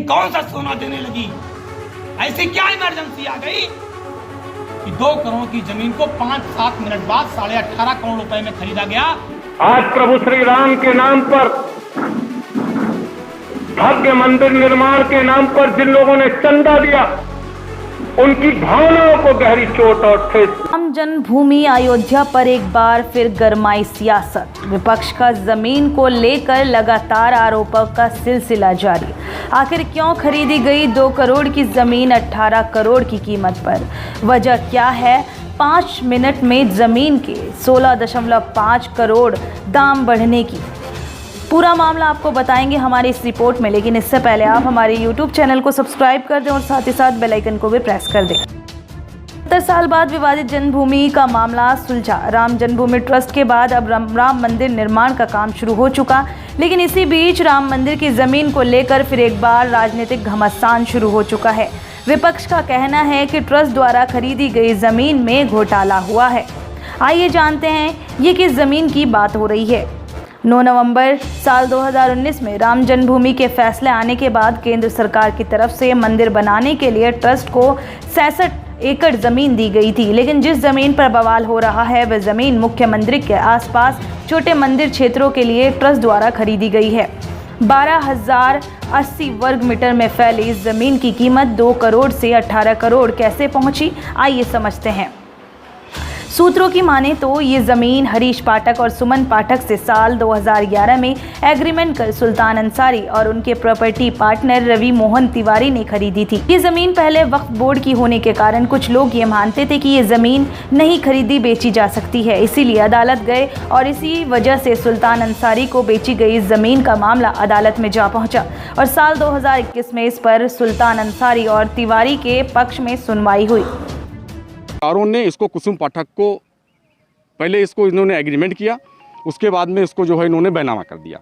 कौन सा सोना देने लगी? ऐसी क्या इमरजेंसी आ गई कि 2 करोड़ की जमीन को 5-7 मिनट बाद 18.5 करोड़ रुपए में खरीदा गया? आज प्रभु श्री राम के नाम पर, भव्य मंदिर निर्माण के नाम पर जिन लोगों ने चंदा दिया, उनकी भावनाओं को गहरी चोट और ठेस। राम जन्मभूमि अयोध्या पर एक बार फिर गरमाई सियासत। विपक्ष का जमीन को लेकर लगातार आरोपों का सिलसिला जारी। आखिर क्यों खरीदी गई 2 करोड़ की जमीन 18 करोड़ की कीमत पर? वजह क्या है 5 मिनट में जमीन के 16.5 करोड़ दाम बढ़ने की? पूरा मामला आपको बताएंगे हमारी इस रिपोर्ट में, लेकिन इससे पहले आप हमारे YouTube चैनल को सब्सक्राइब कर दें और साथ ही साथ बेल आइकन को भी प्रेस कर दें। 70 साल बाद विवादित जन्मभूमि का मामला सुलझा। राम जन्मभूमि ट्रस्ट के बाद अब राम मंदिर निर्माण का काम शुरू हो चुका, लेकिन इसी बीच राम मंदिर की जमीन को लेकर फिर एक बार राजनीतिक घमासान शुरू हो चुका है। विपक्ष का कहना है कि ट्रस्ट द्वारा खरीदी गई जमीन में घोटाला हुआ है। आइए जानते हैं ये किस जमीन की बात हो रही है। 9 नवंबर साल 2019 में राम जन्मभूमि के फैसले आने के बाद केंद्र सरकार की तरफ से मंदिर बनाने के लिए ट्रस्ट को 66 एकड़ जमीन दी गई थी, लेकिन जिस जमीन पर बवाल हो रहा है वह जमीन मुख्य मंदिर के आसपास छोटे मंदिर क्षेत्रों के लिए ट्रस्ट द्वारा खरीदी गई है। 12,080 वर्ग मीटर में फैली इस जमीन की कीमत 2 करोड़ से 18 करोड़ कैसे पहुंची, आइए समझते हैं। सूत्रों की माने तो ये जमीन हरीश पाठक और सुमन पाठक से साल 2011 में एग्रीमेंट कर सुल्तान अंसारी और उनके प्रॉपर्टी पार्टनर रवि मोहन तिवारी ने खरीदी थी। ये जमीन पहले वक्फ बोर्ड की होने के कारण कुछ लोग ये मानते थे कि ये जमीन नहीं खरीदी बेची जा सकती है, इसीलिए अदालत गए और इसी वजह से सुल्तान अंसारी को बेची गई जमीन का मामला अदालत में जा पहुंचा और साल 2021 में इस पर सुल्तान अंसारी और तिवारी के पक्ष में सुनवाई हुई। कारों ने इसको कुसुम पाठक को पहले इसको इन्होंने एग्रीमेंट किया, उसके बाद में इसको जो है इन्होंने बैनामा कर दिया।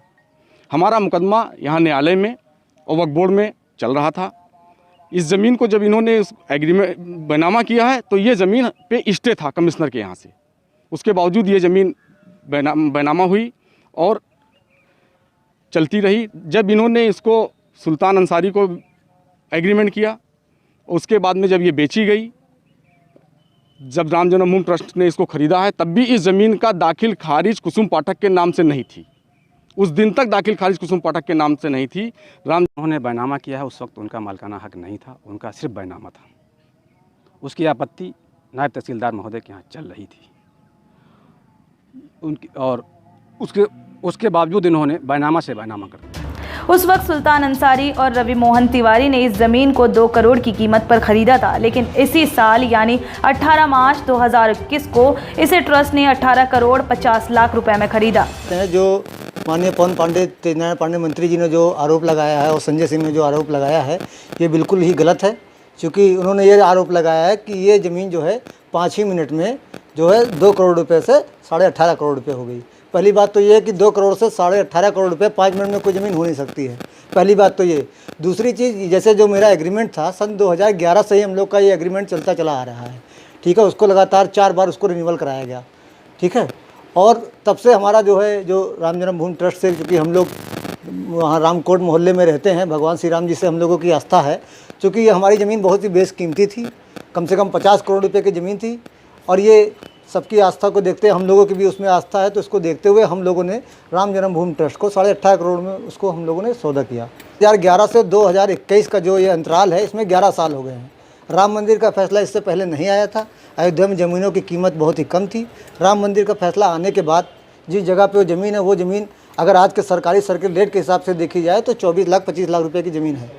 हमारा मुकदमा यहाँ न्यायालय में और वक्फ बोर्ड में चल रहा था। इस ज़मीन को जब इन्होंने एग्रीमेंट बैनामा किया है तो ये ज़मीन पे स्टे था कमिश्नर के यहाँ से, उसके बावजूद ये ज़मीन बैनामा हुई और चलती रही। जब इन्होंने इसको सुल्तान अंसारी को एग्रीमेंट किया, उसके बाद में जब ये बेची गई, जब राम जन्मभूमि ट्रस्ट ने इसको ख़रीदा है, तब भी इस ज़मीन का दाखिल खारिज कुसुम पाठक के नाम से नहीं थी। उस दिन तक दाखिल खारिज कुसुम पाठक के नाम से नहीं थी। उन्होंने बैनामा किया है, उस वक्त उनका मालिकाना हक नहीं था, उनका सिर्फ बैनामा था। उसकी आपत्ति नायब तहसीलदार महोदय के यहाँ चल रही थी उनकी, और उसके बावजूद इन्होंने बैनामा से बैनामा कर दिया। उस वक्त सुल्तान अंसारी और रवि मोहन तिवारी ने इस जमीन को 2 करोड़ की कीमत पर खरीदा था, लेकिन इसी साल यानी 18 मार्च 2021 को इसे ट्रस्ट ने 18 करोड़ 50 लाख रुपए में खरीदा। जो माननीय पवन पांडे, तेजनारायण पांडे मंत्री जी ने जो आरोप लगाया है और संजय सिंह ने जो आरोप लगाया है, ये बिल्कुल ही गलत है। क्योंकि उन्होंने ये आरोप लगाया है कि ये ज़मीन जो है 5 ही मिनट में जो है 2 करोड़ रुपये से 18.5 करोड़ रुपये हो गई। पहली बात तो ये है कि 2 करोड़ से 18.5 करोड़ रुपए 5 मिनट में कोई ज़मीन हो नहीं सकती है। पहली बात तो ये। दूसरी चीज़, जैसे जो मेरा एग्रीमेंट था सन 2011 से ही हम लोग का ये एग्रीमेंट चलता चला आ रहा है, ठीक है। उसको लगातार 4 बार उसको रिन्यूअल कराया गया, ठीक है। और तब से हमारा जो है जो राम जन्मभूमि ट्रस्ट से, क्योंकि हम लोग वहाँ रामकोट मोहल्ले में रहते हैं, भगवान श्री राम जी से हम लोगों की आस्था है। चूँकि ये हमारी ज़मीन बहुत ही बेशकीमती थी, कम से कम 50 करोड़ रुपये की ज़मीन थी, और ये सबकी आस्था को देखते, हम लोगों की भी उसमें आस्था है, तो इसको देखते हुए हम लोगों ने राम जन्मभूमि ट्रस्ट को 18.5 करोड़ में उसको हम लोगों ने सौदा किया। 2011 से 2021 का जो ये अंतराल है, इसमें 11 साल हो गए हैं। राम मंदिर का फैसला इससे पहले नहीं आया था। अयोध्या में ज़मीनों की कीमत बहुत ही कम थी। राम मंदिर का फैसला आने के बाद जिस जगह पे वो ज़मीन है, वो ज़मीन अगर आज के सरकारी सर्किल रेट के हिसाब से देखी जाए तो 24 लाख 25 लाख रुपये की ज़मीन है।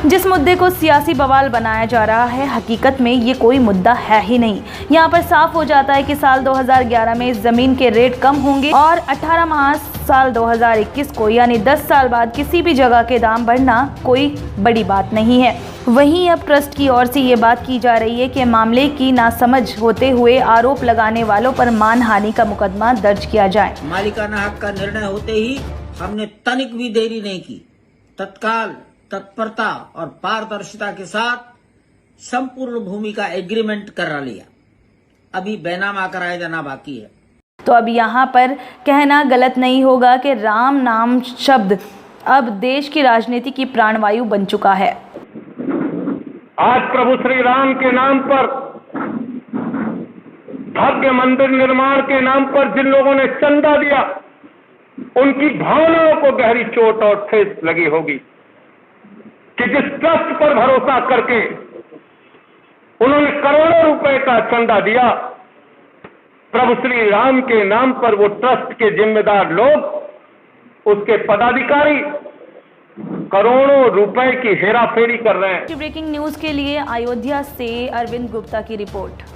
जिस मुद्दे को सियासी बवाल बनाया जा रहा है, हकीकत में ये कोई मुद्दा है ही नहीं। यहाँ पर साफ हो जाता है कि साल 2011 में इस जमीन के रेट कम होंगे और 18 मार्च साल 2021 को यानी 10 साल बाद किसी भी जगह के दाम बढ़ना कोई बड़ी बात नहीं है। वहीं अब ट्रस्ट की ओर से ये बात की जा रही है कि मामले की नासमझ होते हुए आरोप लगाने वालों पर मानहानि का मुकदमा दर्ज किया जाए। मालिकाना हक का निर्णय होते ही हमने तनिक भी देरी नहीं की, तत्काल तत्परता और पारदर्शिता के साथ संपूर्ण भूमि का एग्रीमेंट करा लिया। अभी बैनामा कराया जाना बाकी है। तो अब यहाँ पर कहना गलत नहीं होगा कि राम नाम शब्द अब देश की राजनीति की प्राणवायु बन चुका है। आज प्रभु श्री राम के नाम पर, भव्य मंदिर निर्माण के नाम पर जिन लोगों ने चंदा दिया, उनकी भावनाओं को गहरी चोट और ठेस लगी होगी कि जिस ट्रस्ट पर भरोसा करके उन्होंने करोड़ों रुपए का चंदा दिया, प्रभु श्री राम के नाम पर वो ट्रस्ट के जिम्मेदार लोग, उसके पदाधिकारी करोड़ों रुपए की हेराफेरी कर रहे हैं। ब्रेकिंग न्यूज के लिए अयोध्या से अरविंद गुप्ता की रिपोर्ट।